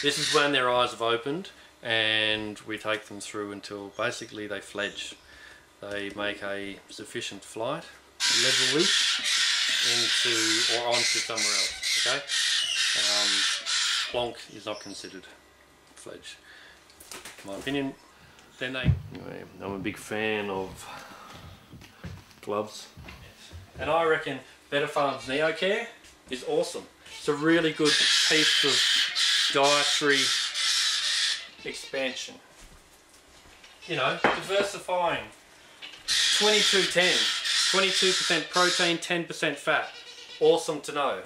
This is when their eyes have opened, and we take them through until basically they fledge. They make a sufficient flight, level leap into or onto somewhere else. Okay, plonk is not considered fledge, in my opinion. Then they. Anyway, I'm a big fan of gloves, and I reckon Better Farms Neo Care is awesome. It's a really good piece of dietary expansion. You know, diversifying. 22-10, 22% protein, 10% fat. Awesome to know.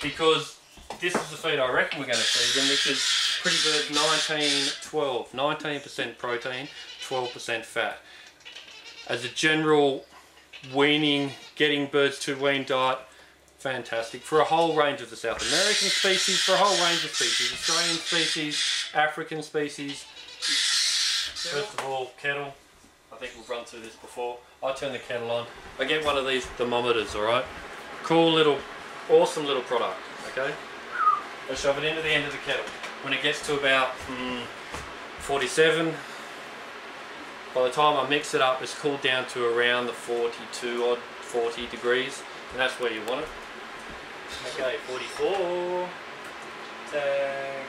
Because this is the feed I reckon we're going to feed them, which is Pretty Bird 19-12. 19% protein, 12% fat. As a general weaning, getting birds to wean diet, fantastic for a whole range of the South American species, for a whole range of species, Australian species, African species. First of all, kettle. I think we've run through this before. I turn the kettle on. I get one of these thermometers, alright? Cool little, awesome little product, okay? I shove it into the end of the kettle. When it gets to about 47, by the time I mix it up, it's cooled down to around the 42 odd, 40 degrees, and that's where you want it. Okay, 44, tag.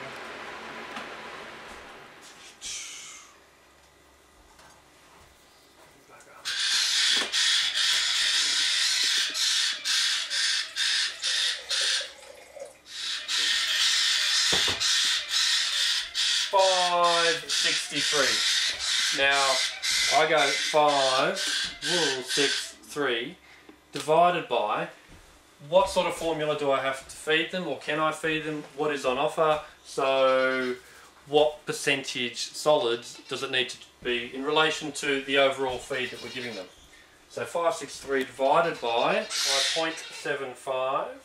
$5.63. Now I go 5.63 divided by what sort of formula do I have to feed them, or can I feed them? What is on offer? So what percentage solids does it need to be in relation to the overall feed that we're giving them? So 563 divided by 0.75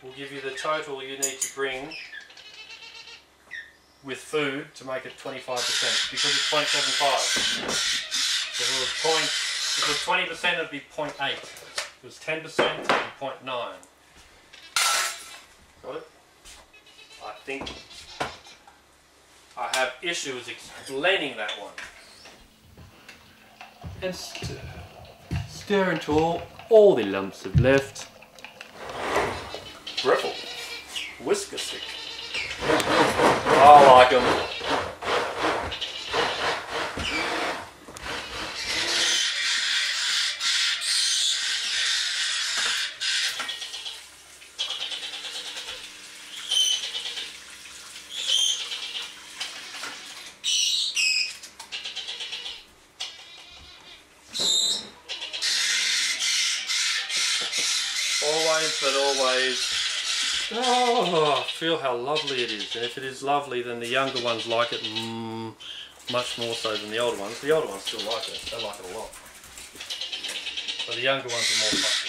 will give you the total you need to bring with food to make it 25%, because it's 0.75. If it was 20%, it'd be 0.8. If it was 10%, it'd be 0.9. Got it? I think I have issues explaining that one. And stir until all the lumps have left. Brittle. Whisker stick. I like them. Always, but always. Oh, feel how lovely it is. And if it is lovely, then the younger ones like it much more so than the older ones. The older ones still like it. They like it a lot. But the younger ones are more fussy.